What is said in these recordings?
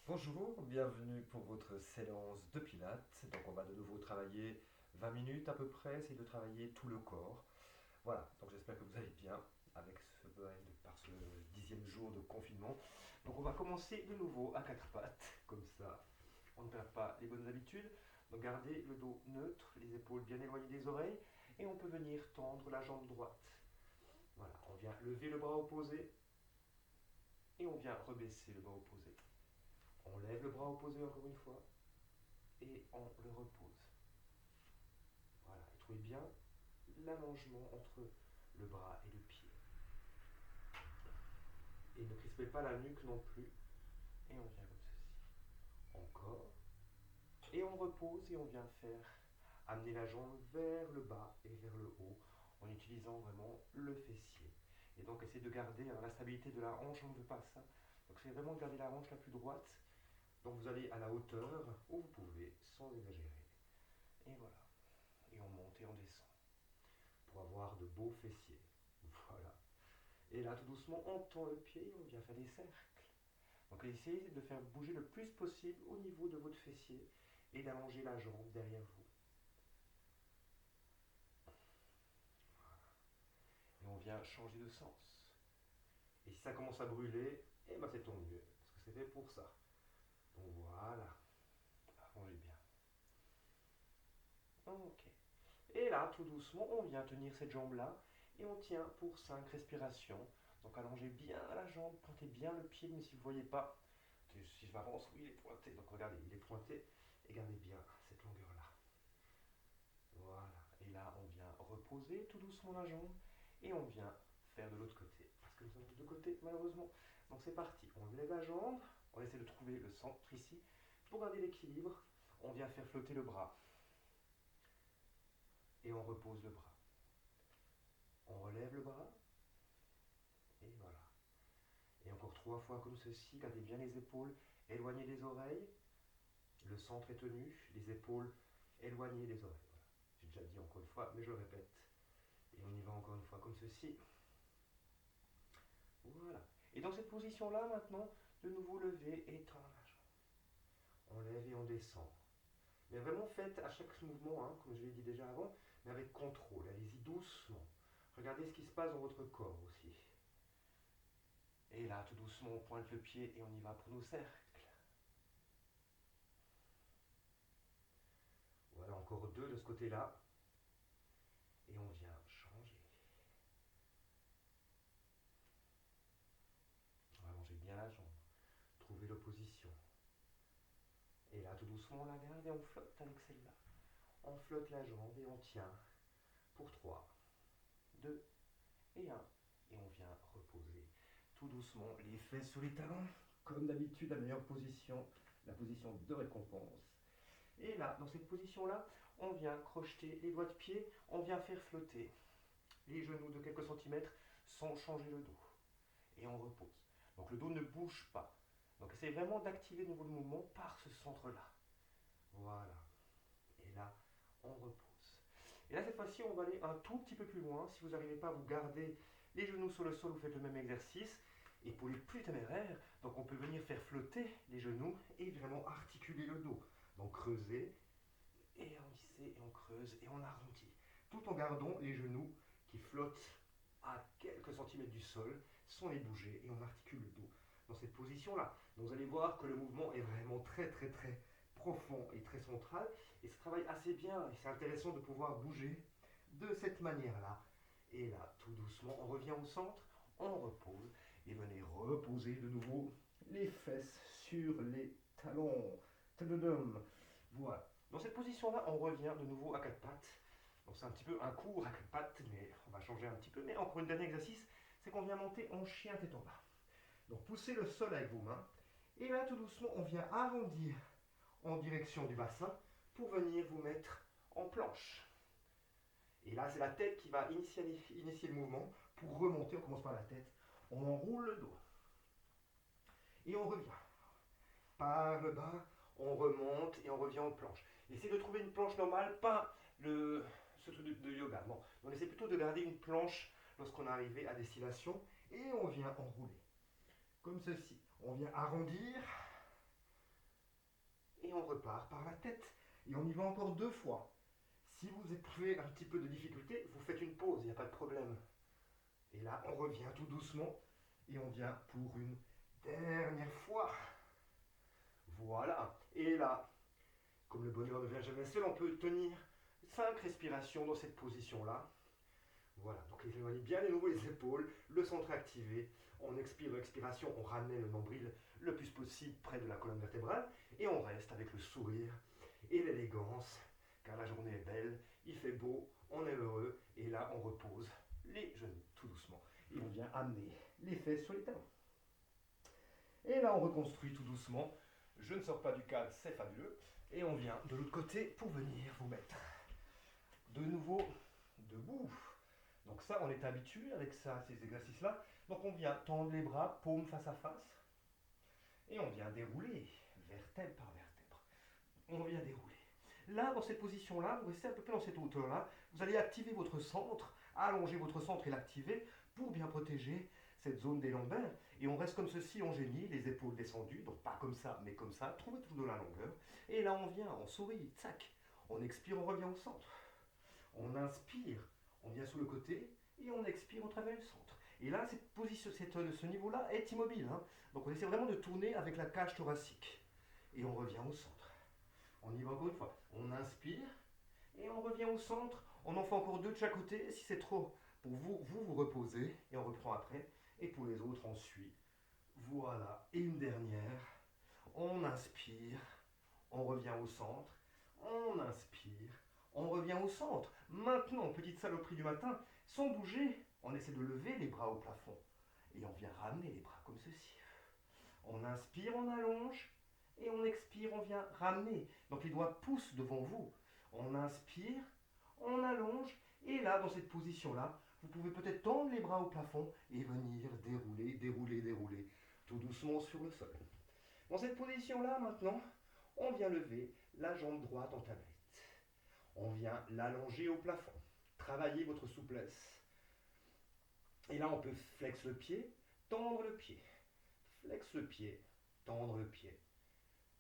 Bonjour, bienvenue pour votre séance de pilates. Donc on va de nouveau travailler 20 minutes à peu près, essayer de travailler tout le corps. Voilà, donc j'espère que vous allez bien avec par ce 10e jour de confinement. Donc on va commencer de nouveau à quatre pattes, comme ça on ne perd pas les bonnes habitudes. Donc gardez le dos neutre, les épaules bien éloignées des oreilles et on peut venir tendre la jambe droite. Voilà, on vient lever le bras opposé et on vient rebaisser le bras opposé. On lève le bras opposé encore une fois et on le repose. Voilà, et trouvez bien l'allongement entre le bras et le pied. Et ne crispez pas la nuque non plus. Et on vient comme ceci. Encore. Et on repose et on vient faire amener la jambe vers le bas et vers le haut en utilisant vraiment le fessier. Et donc essayez de garder la stabilité de la hanche, on ne veut pas ça. Donc c'est vraiment de garder la hanche la plus droite. Donc vous allez à la hauteur où vous pouvez sans exagérer. Et voilà. Et on monte et on descend pour avoir de beaux fessiers. Voilà. Et là, tout doucement, on tend le pied et on vient faire des cercles. Donc essayez de faire bouger le plus possible au niveau de votre fessier et d'allonger la jambe derrière vous. Et on vient changer de sens. Et si ça commence à brûler, eh ben c'est tant mieux, parce que c'est fait pour ça. Donc voilà, allongez bien. Ok. Et là, tout doucement, on vient tenir cette jambe-là et on tient pour 5 respirations. Donc allongez bien la jambe, pointez bien le pied, mais si vous ne voyez pas, si je m'avance, oui, il est pointé. Donc regardez, il est pointé et gardez bien cette longueur-là. Voilà. Et là, on vient reposer tout doucement la jambe et on vient faire de l'autre côté. Parce que nous sommes de deux côtés, malheureusement. Donc c'est parti. On lève la jambe, on essaie de trouver le centre ici. Pour garder l'équilibre, on vient faire flotter le bras et on repose le bras. On relève le bras et voilà. Et encore 3 fois comme ceci, gardez bien les épaules éloignées des oreilles. Le centre est tenu, les épaules éloignées des oreilles. Voilà. J'ai déjà dit encore une fois, mais je le répète. Et on y va encore une fois comme ceci. Voilà. Et dans cette position-là, maintenant, de nouveau lever et tendre la jambe. On lève et on descend. Mais vraiment faites à chaque mouvement, hein, comme je l'ai dit déjà avant, mais avec contrôle. Allez-y doucement. Regardez ce qui se passe dans votre corps aussi. Et là, tout doucement, on pointe le pied et on y va pour nos cercles. Voilà, encore 2 de ce côté-là. Et on vient changer. Allongez bien la jambe. Trouvez l'opposition. Et là, tout doucement, on la garde et on flotte avec celle-là. On flotte la jambe et on tient pour 3, 2 et 1. Et on vient reposer tout doucement les fesses sur les talons. Comme d'habitude, la meilleure position, la position de récompense. Et là, dans cette position-là, on vient crocheter les doigts de pied, on vient faire flotter les genoux de quelques centimètres sans changer le dos. Et on repose. Donc le dos ne bouge pas. Donc essayez vraiment d'activer de nouveau le mouvement par ce centre-là. Voilà. Et là, on repose. Et là, cette fois-ci, on va aller un tout petit peu plus loin. Si vous n'arrivez pas à vous garder les genoux sur le sol, vous faites le même exercice. Et pour les plus téméraires, donc on peut venir faire flotter les genoux et vraiment articuler le dos. Donc creuser, et on lisser, et on creuse, et on arrondit. Tout en gardant les genoux qui flottent à quelques centimètres du sol, sans les bouger, et on articule le dos dans cette position-là. Donc vous allez voir que le mouvement est vraiment très très très profond et très central, et ça travaille assez bien, et c'est intéressant de pouvoir bouger de cette manière-là. Et là, tout doucement, on revient au centre, on repose, et venez reposer de nouveau les fesses sur les talons. Tadadam. Voilà. Dans cette position-là, on revient de nouveau à quatre pattes. Donc c'est un petit peu un cours à quatre pattes, mais on va changer un petit peu. Mais encore une dernier exercice, c'est qu'on vient monter en chien tête en bas. Donc poussez le sol avec vos mains. Et là, tout doucement, on vient arrondir en direction du bassin pour venir vous mettre en planche. Et là, c'est la tête qui va initier le mouvement. Pour remonter, on commence par la tête. On enroule le dos. Et on revient. Par le bas, on remonte et on revient en planche. Essayez de trouver une planche normale, pas ce truc de yoga. Bon, on essaie plutôt de garder une planche lorsqu'on est arrivé à destination et on vient enrouler. Comme ceci. On vient arrondir et on repart par la tête. Et on y va encore 2 fois. Si vous éprouvez un petit peu de difficulté, vous faites une pause, il n'y a pas de problème. Et là, on revient tout doucement et on vient pour une dernière fois. Voilà. Et là, comme le bonheur ne vient jamais seul, on peut tenir 5 respirations dans cette position-là. Voilà, donc éloignez bien les nouveau les épaules, le centre est activé. On expire, expiration, on ramène le nombril le plus possible près de la colonne vertébrale et on reste avec le sourire et l'élégance, car la journée est belle, il fait beau, on est heureux et là on repose les genoux tout doucement et on vient amener les fesses sur les talons. Et là on reconstruit tout doucement. Je ne sors pas du cadre, c'est fabuleux. Et on vient de l'autre côté pour venir vous mettre de nouveau debout. Donc ça, on est habitué avec ça, ces exercices-là. Donc on vient tendre les bras, paume face à face. Et on vient dérouler, vertèbre par vertèbre. On vient dérouler. Là, dans cette position-là, vous restez à peu près dans cette hauteur-là. Vous allez activer votre centre, allonger votre centre et l'activer pour bien protéger cette zone des lombaires. Et on reste comme ceci, on gémit, les épaules descendues. Donc pas comme ça, mais comme ça. Trouvez toujours de la longueur. Et là, on vient, on sourit, tac. On expire, on revient au centre. On inspire, on vient sur le côté et on expire, on travaille le centre. Et là, cette position, ce niveau-là est immobile. Hein. Donc on essaie vraiment de tourner avec la cage thoracique. Et on revient au centre. On y va encore une fois. On inspire et on revient au centre. On en fait encore 2 de chaque côté. Si c'est trop, pour vous, vous reposez et on reprend après. Et pour les autres, on suit. Voilà. Et une dernière. On inspire. On revient au centre. On inspire. On revient au centre. Maintenant, petite saloperie du matin, sans bouger, on essaie de lever les bras au plafond. Et on vient ramener les bras comme ceci. On inspire, on allonge. Et on expire, on vient ramener. Donc les doigts poussent devant vous. On inspire, on allonge. Et là, dans cette position-là, vous pouvez peut-être tendre les bras au plafond et venir dérouler, dérouler, dérouler. Tout doucement sur le sol. Dans cette position-là, maintenant, on vient lever la jambe droite en tablette. On vient l'allonger au plafond. Travaillez votre souplesse. Et là, on peut flex le pied, tendre le pied. Flex le pied, tendre le pied.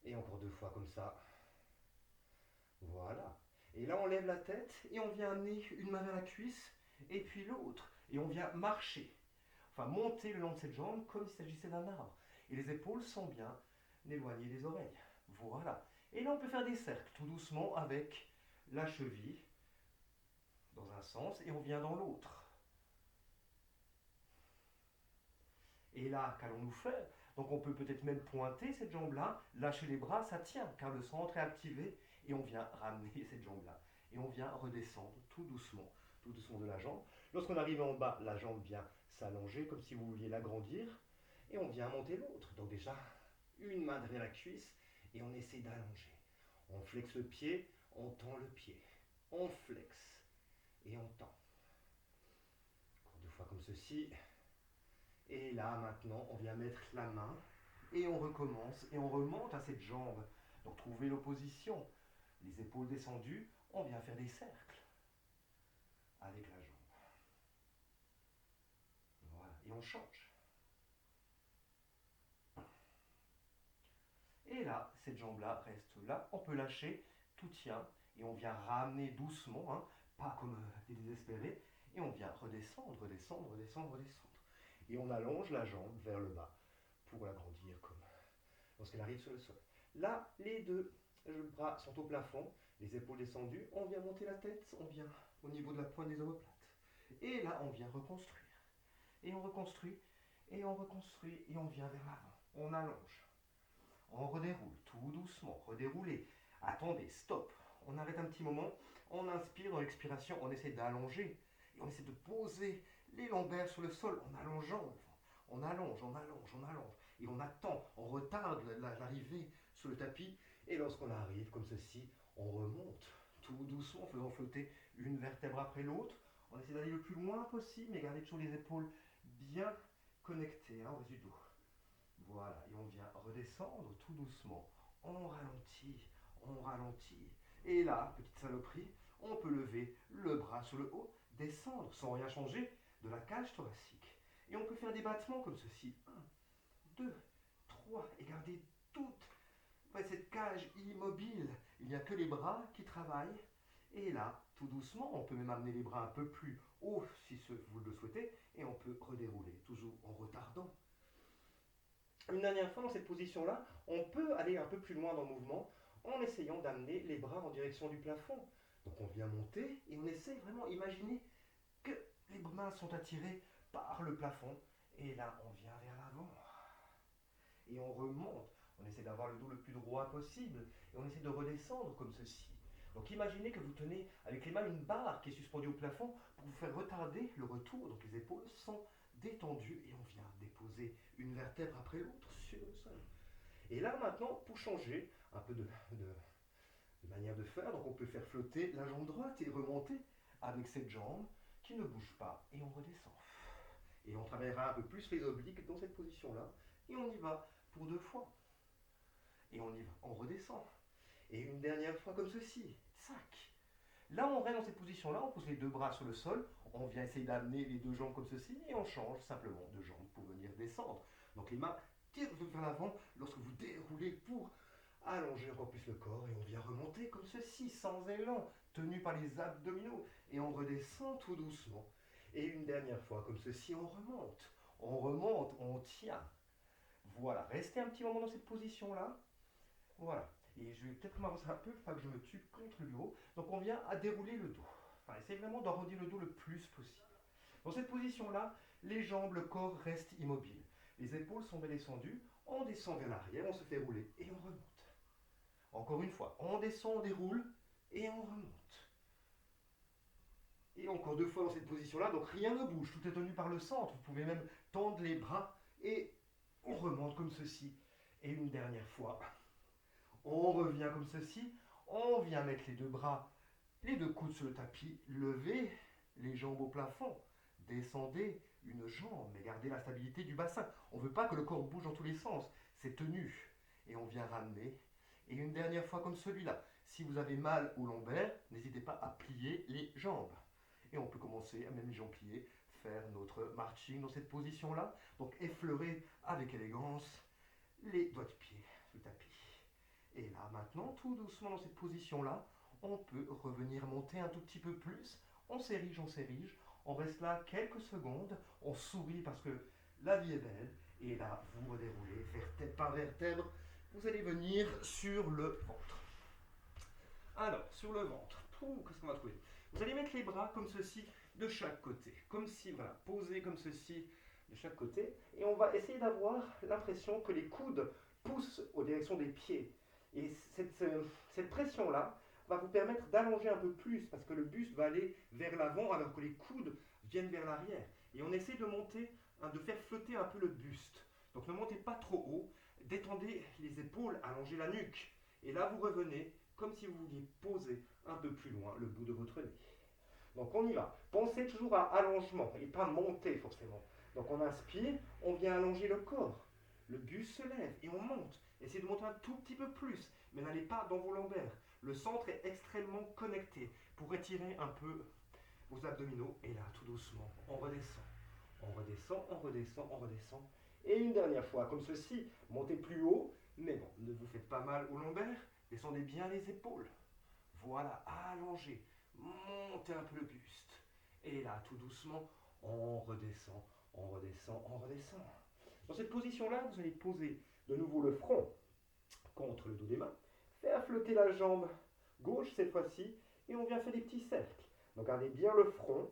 Et encore 2 fois comme ça. Voilà. Et là, on lève la tête et on vient amener une main vers la cuisse et puis l'autre. Et on vient marcher. Enfin, monter le long de cette jambe comme s'il s'agissait d'un arbre. Et les épaules sont bien éloignées des oreilles. Voilà. Et là, on peut faire des cercles tout doucement avec la cheville dans un sens et on vient dans l'autre. Et là, qu'allons-nous faire? Donc on peut peut-être même pointer cette jambe-là, lâcher les bras, ça tient, car le centre est activé, et on vient ramener cette jambe-là. Et on vient redescendre tout doucement de la jambe. Lorsqu'on arrive en bas, la jambe vient s'allonger, comme si vous vouliez l'agrandir, et on vient monter l'autre. Donc déjà, une main derrière la cuisse, et on essaie d'allonger. On flexe le pied, on tend le pied. On flexe, et on tend. Encore 2 fois comme ceci. Et là, maintenant, on vient mettre la main et on recommence et on remonte à cette jambe. Donc, trouvez l'opposition. Les épaules descendues, on vient faire des cercles avec la jambe. Voilà, et on change. Et là, cette jambe-là reste là. On peut lâcher, tout tient. Et on vient ramener doucement, hein, pas comme des désespérés. Et on vient redescendre, redescendre, redescendre, redescendre. Et on allonge la jambe vers le bas pour l'agrandir comme lorsqu'elle arrive sur le sol. Là, les 2 bras sont au plafond, les épaules descendues, on vient monter la tête, on vient au niveau de la pointe des omoplates. Et là, on vient reconstruire. Et on reconstruit, et on reconstruit, et on vient vers l'avant. On allonge. On redéroule, tout doucement, redérouler. Attendez, stop. On arrête un petit moment, on inspire dans l'expiration, on essaie d'allonger. Et on essaie de poser les lombaires sur le sol en allongeant. On allonge, on allonge, on allonge. Et on attend, on retarde l'arrivée sur le tapis. Et lorsqu'on arrive comme ceci, on remonte tout doucement, en faisant flotter une vertèbre après l'autre. On essaie d'aller le plus loin possible, mais garder toujours les épaules bien connectées au reste du dos. Voilà, et on vient redescendre tout doucement. On ralentit, on ralentit. Et là, petite saloperie, on peut lever le bras sur le haut, descendre sans rien changer de la cage thoracique. Et on peut faire des battements comme ceci. 1, 2, 3, et garder toute Ouais, cette cage immobile. Il n'y a que les bras qui travaillent. Et là, tout doucement, on peut même amener les bras un peu plus haut si vous le souhaitez, et on peut redérouler, toujours en retardant. Une dernière fois, dans cette position-là, on peut aller un peu plus loin dans le mouvement en essayant d'amener les bras en direction du plafond. Donc on vient monter et on essaie vraiment, imaginer que les mains sont attirées par le plafond. Et là, on vient vers l'avant. Et on remonte. On essaie d'avoir le dos le plus droit possible. Et on essaie de redescendre comme ceci. Donc imaginez que vous tenez avec les mains une barre qui est suspendue au plafond pour vous faire retarder le retour. Donc les épaules sont détendues et on vient déposer une vertèbre après l'autre sur le sol. Et là maintenant, pour changer un peu de manière de faire, donc on peut faire flotter la jambe droite et remonter avec cette jambe qui ne bouge pas et on redescend. Et on travaillera un peu plus les obliques dans cette position-là et on y va pour 2 fois. Et on y va, on redescend. Et une dernière fois comme ceci. 5. Là, on reste dans cette position-là, on pose les 2 bras sur le sol, on vient essayer d'amener les 2 jambes comme ceci, et on change simplement de jambes pour venir descendre. Donc les mains tirent vers l'avant lorsque vous déroulez pour allonger encore plus le corps, et on vient remonter comme ceci, sans élan, tenu par les abdominaux, et on redescend tout doucement. Et une dernière fois comme ceci, on remonte, on tient. Voilà, restez un petit moment dans cette position-là. Voilà. Et je vais peut-être m'avancer un peu, il ne faut pas que je me tue contre le bureau. Donc on vient à dérouler le dos. Enfin, essayez vraiment d'arrondir le dos le plus possible. Dans cette position-là, les jambes, le corps restent immobiles. Les épaules sont descendues, on descend vers l'arrière, on se fait rouler et on remonte. Encore une fois, on descend, on déroule et on remonte. Et encore 2 fois dans cette position-là, donc rien ne bouge, tout est tenu par le centre. Vous pouvez même tendre les bras et on remonte comme ceci. Et une dernière fois, on revient comme ceci, on vient mettre les 2 bras, les 2 coudes sur le tapis, levez les jambes au plafond, descendez une jambe, mais gardez la stabilité du bassin. On ne veut pas que le corps bouge dans tous les sens, c'est tenu. Et on vient ramener. Et une dernière fois comme celui-là. Si vous avez mal au lombaire, n'hésitez pas à plier les jambes. Et on peut commencer à même les jambes pliées, faire notre marching dans cette position-là. Donc effleurer avec élégance les doigts de pied sur le tapis. Et là, maintenant, tout doucement dans cette position-là, on peut revenir monter un tout petit peu plus. On s'érige, on reste là quelques secondes, on sourit parce que la vie est belle. Et là, vous redéroulez vertèbre par vertèbre. Vous allez venir sur le ventre. Alors, sur le ventre, qu'est-ce qu'on va trouver? Vous allez mettre les bras comme ceci de chaque côté. Comme si, voilà, posés comme ceci de chaque côté. Et on va essayer d'avoir l'impression que les coudes poussent aux directions des pieds. Et cette pression-là va vous permettre d'allonger un peu plus parce que le buste va aller vers l'avant alors que les coudes viennent vers l'arrière. Et on essaie de monter, de faire flotter un peu le buste. Donc ne montez pas trop haut, détendez les épaules, allongez la nuque. Et là vous revenez comme si vous vouliez poser un peu plus loin le bout de votre nez. Donc on y va. Pensez toujours à allongement et pas monter forcément. Donc on inspire, on vient allonger le corps. Le buste se lève et on monte. Essayez de monter un tout petit peu plus, mais n'allez pas dans vos lombaires. Le centre est extrêmement connecté pour étirer un peu vos abdominaux. Et là, tout doucement, on redescend. On redescend, on redescend, on redescend. Et une dernière fois, comme ceci, montez plus haut, mais bon, ne vous faites pas mal aux lombaires. Descendez bien les épaules. Voilà, allongez. Montez un peu le buste. Et là, tout doucement, on redescend, on redescend, on redescend. Dans cette position-là, vous allez poser de nouveau le front contre le dos des mains, faire flotter la jambe gauche cette fois-ci, et on vient faire des petits cercles. Donc gardez bien le front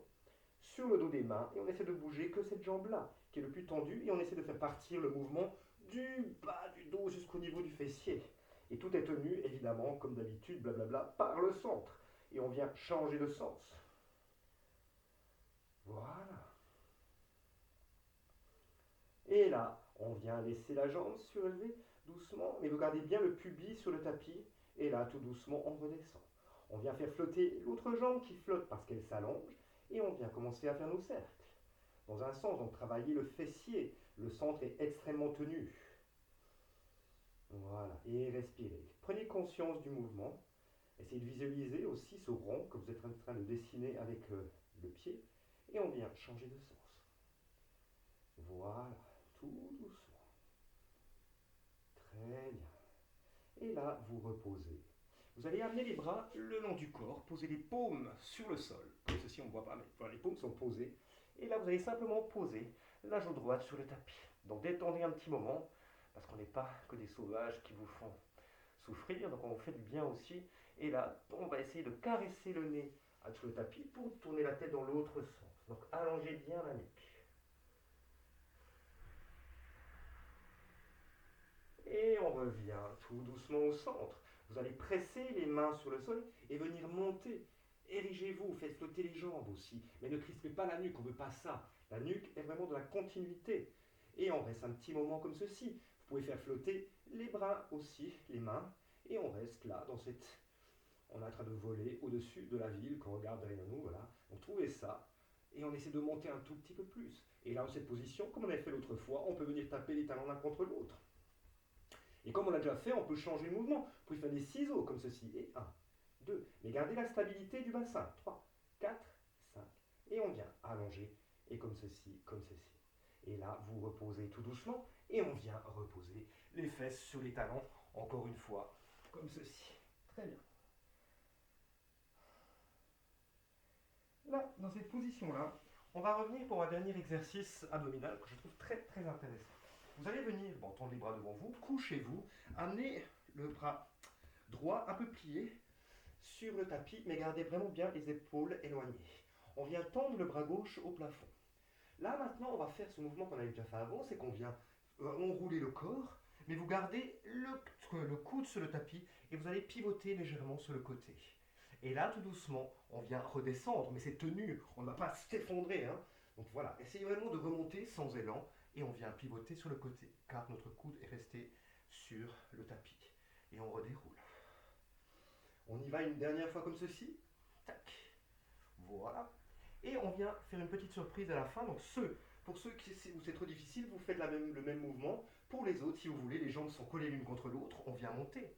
sur le dos des mains, et on essaie de bouger que cette jambe-là, qui est le plus tendue, et on essaie de faire partir le mouvement du bas du dos jusqu'au niveau du fessier. Et tout est tenu, évidemment, comme d'habitude, blablabla, par le centre. Et on vient changer de sens. Voilà. Et là, on vient laisser la jambe surélever doucement, mais vous gardez bien le pubis sur le tapis. Et là, tout doucement, on redescend. On vient faire flotter l'autre jambe qui flotte parce qu'elle s'allonge. Et on vient commencer à faire nos cercles. Dans un sens, donc travailler le fessier. Le centre est extrêmement tenu. Voilà, et respirez. Prenez conscience du mouvement. Essayez de visualiser aussi ce rond que vous êtes en train de dessiner avec le pied. Et on vient changer de sens. Voilà, tout doucement. Très bien. Et là, vous reposez. Vous allez amener les bras le long du corps, poser les paumes sur le sol. Comme ceci, on ne voit pas, mais voilà, les paumes sont posées. Et là, vous allez simplement poser la joue droite sur le tapis. Donc détendez un petit moment, parce qu'on n'est pas que des sauvages qui vous font souffrir, donc on vous fait du bien aussi. Et là, on va essayer de caresser le nez sur le tapis pour tourner la tête dans l'autre sens. Donc allongez bien la nuque. Et on revient tout doucement au centre. Vous allez presser les mains sur le sol et venir monter. Érigez-vous, faites flotter les jambes aussi. Mais ne crispez pas la nuque, on ne veut pas ça. La nuque est vraiment de la continuité. Et on reste un petit moment comme ceci. Vous pouvez faire flotter les bras aussi, les mains. Et on reste là, on est en train de voler au-dessus de la ville qu'on regarde derrière nous. Voilà. Donc trouvez ça. Et on essaie de monter un tout petit peu plus. Et là, dans cette position, comme on avait fait l'autre fois, on peut venir taper les talons l'un contre l'autre. Et comme on l'a déjà fait, on peut changer le mouvement. Vous pouvez faire des ciseaux comme ceci. Et 1, 2. Mais gardez la stabilité du bassin. 3, 4, 5. Et on vient allonger. Et comme ceci, comme ceci. Et là, vous reposez tout doucement. Et on vient reposer les fesses sur les talons. Encore une fois, comme ceci. Très bien. Là, dans cette position-là, on va revenir pour un dernier exercice abdominal que je trouve très très intéressant. Vous allez venir, tendre les bras devant vous, couchez-vous, amenez le bras droit un peu plié sur le tapis, mais gardez vraiment bien les épaules éloignées. On vient tendre le bras gauche au plafond. Là maintenant, on va faire ce mouvement qu'on avait déjà fait avant, c'est qu'on vient enrouler le corps, mais vous gardez le coude sur le tapis et vous allez pivoter légèrement sur le côté. Et là, tout doucement, on vient redescendre, mais c'est tenu, on ne va pas s'effondrer. Hein. Donc voilà, essayez vraiment de remonter sans élan et on vient pivoter sur le côté, car notre coude est resté sur le tapis. Et on redéroule. On y va une dernière fois comme ceci. Tac. Voilà. Et on vient faire une petite surprise à la fin. Donc pour ceux où c'est trop difficile, vous faites le même mouvement. Pour les autres, si vous voulez, les jambes sont collées l'une contre l'autre, on vient monter.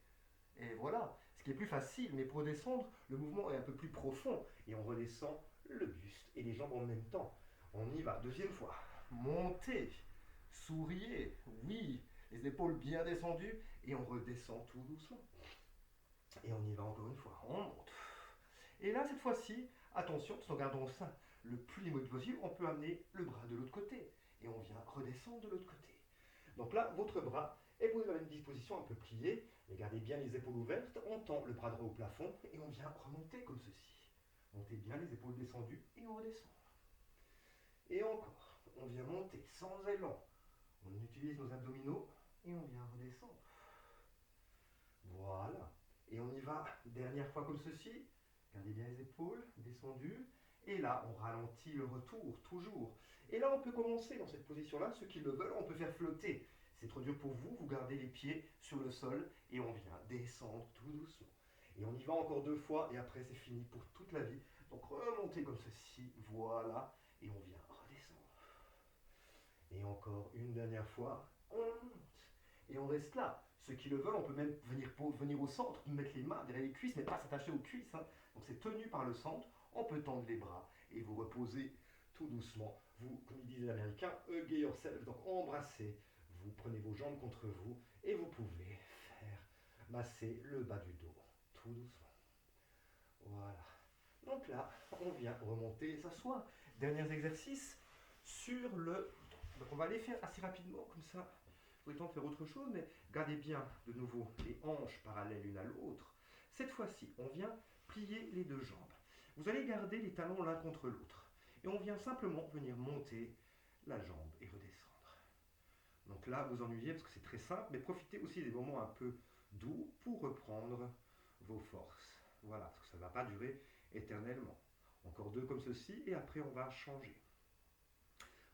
Et voilà, ce qui est plus facile, mais pour descendre, le mouvement est un peu plus profond. Et on redescend le buste et les jambes en même temps. On y va, deuxième fois. Montez, souriez, oui, les épaules bien descendues, et on redescend tout doucement. Et on y va encore une fois, on monte. Et là, cette fois-ci, attention, tout en gardant ça le plus immobile possible, on peut amener le bras de l'autre côté. Et on vient redescendre de l'autre côté. Donc là, votre bras est posé dans la même disposition, un peu plié, mais gardez bien les épaules ouvertes, on tend le bras droit au plafond et on vient remonter comme ceci. Montez bien les épaules descendues et on redescend. Et encore, on vient monter sans élan. On utilise nos abdominaux et on vient redescendre. Voilà. Et on y va, dernière fois comme ceci. Gardez bien les épaules descendues. Et là, on ralentit le retour, toujours. Et là, on peut commencer dans cette position-là. Ceux qui le veulent, on peut faire flotter. C'est trop dur pour vous, vous gardez les pieds sur le sol et on vient descendre tout doucement. Et on y va encore deux fois et après c'est fini pour toute la vie. Donc remontez comme ceci, voilà, et on vient redescendre. Et encore une dernière fois, on monte. Et on reste là. Ceux qui le veulent, on peut même venir au centre, mettre les mains derrière les cuisses, mais pas s'attacher aux cuisses. Hein. Donc c'est tenu par le centre, on peut tendre les bras et vous reposez tout doucement. Vous, comme ils disent les Américains, hug yourself, donc embrassez. Vous prenez vos jambes contre vous et vous pouvez faire masser le bas du dos, tout doucement. Voilà. Donc là, on vient remonter et s'asseoir. Derniers exercices sur le... Donc on va les faire assez rapidement, comme ça, vous avez le temps de faire autre chose, mais gardez bien de nouveau les hanches parallèles l'une à l'autre. Cette fois-ci, on vient plier les deux jambes. Vous allez garder les talons l'un contre l'autre. Et on vient simplement venir monter la jambe et redescendre. Donc là, vous ennuyez parce que c'est très simple, mais profitez aussi des moments un peu doux pour reprendre vos forces. Voilà, parce que ça ne va pas durer éternellement. Encore deux comme ceci, et après on va changer.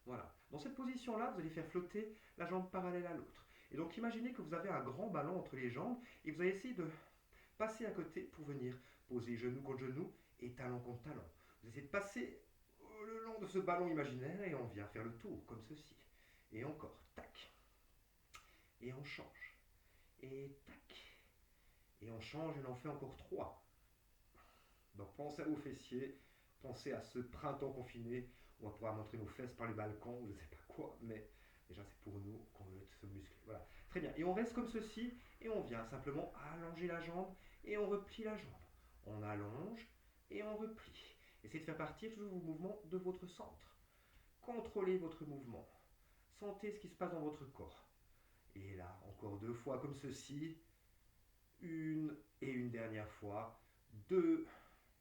Voilà. Dans cette position-là, vous allez faire flotter la jambe parallèle à l'autre. Et donc imaginez que vous avez un grand ballon entre les jambes, et vous allez essayer de passer à côté pour venir poser genou contre genou et talon contre talon. Vous essayez de passer le long de ce ballon imaginaire, et on vient faire le tour, comme ceci. Et encore, tac. Et on change. Et tac. Et on change et on en fait encore 3. Donc pensez à vos fessiers, pensez à ce printemps confiné, on va pouvoir montrer nos fesses par les balcons, je ne sais pas quoi, mais Déjà, c'est pour nous qu'on veut se muscler. Voilà, très bien. Et on reste comme ceci, et on vient simplement allonger la jambe, et on replie la jambe. On allonge, et on replie. Essayez de faire partir toujours vos mouvements de votre centre. Contrôlez votre mouvement. Sentez ce qui se passe dans votre corps. Et là, encore 2 fois comme ceci. Une et une dernière fois. 2.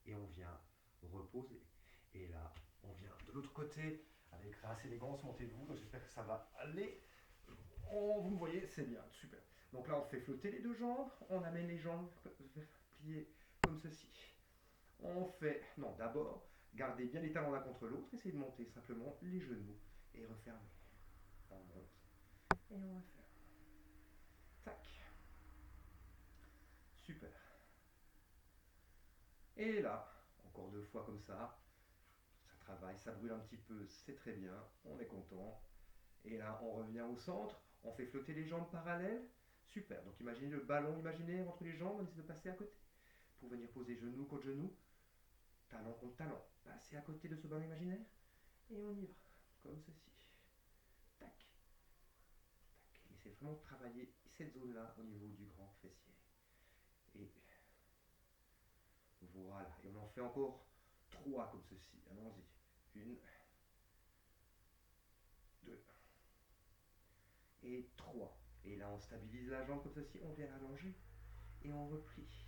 Et on vient reposer. Et là, on vient de l'autre côté avec grâce et élégance. Montez-vous. J'espère que ça va aller. Vous me voyez, c'est bien, super. Donc là, on fait flotter les 2 jambes. On amène les jambes pliées comme ceci. On fait, non, d'abord, gardez bien les talons l'un contre l'autre. Essayez de monter simplement les genoux et refermer. On monte et on referme. Tac. Super. Et là, encore 2 fois comme ça. Ça travaille, ça brûle un petit peu, c'est très bien. On est content. Et là, on revient au centre. On fait flotter les jambes parallèles. Super. Donc imaginez le ballon imaginaire entre les jambes. On essaie de passer à côté. Pour venir poser genou contre genou. Talon contre talon. Passer à côté de ce ballon imaginaire. Et on y va. Comme ceci. Tac. Tac. Et c'est vraiment de travailler cette zone-là au niveau du grand fessier. Et voilà. Et on en fait encore 3 comme ceci. Allons-y. 1, 2 et 3. Et là, on stabilise la jambe comme ceci. On vient l'allonger. Et on replie.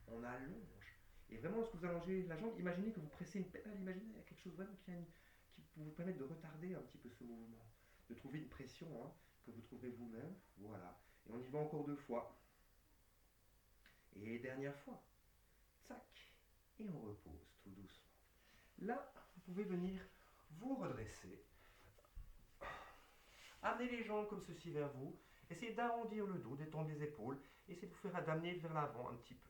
On allonge. Et vraiment, lorsque vous allongez la jambe, imaginez que vous pressez une pédale imaginaire, quelque chose vraiment qui vous permet de retarder un petit peu ce mouvement, de trouver une pression que vous trouverez vous-même. Voilà. Et on y va encore 2 fois. Et dernière fois. Tac. Et on repose tout doucement. Là, vous pouvez venir vous redresser. Amenez les jambes comme ceci vers vous. Essayez d'arrondir le dos, d'étendre les épaules. Essayez de vous faire d'amener vers l'avant un petit peu.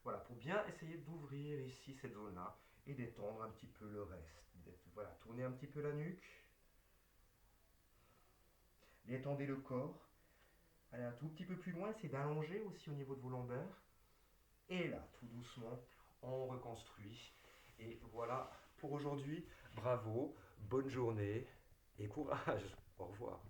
Voilà, pour bien essayer d'ouvrir ici cette zone-là et d'étendre un petit peu le reste. Voilà, tournez un petit peu la nuque. Détendez le corps. Allez un tout petit peu plus loin, essayez d'allonger aussi au niveau de vos lombaires. Et là, tout doucement, on reconstruit. Et voilà pour aujourd'hui. Bravo, bonne journée et courage. Au revoir.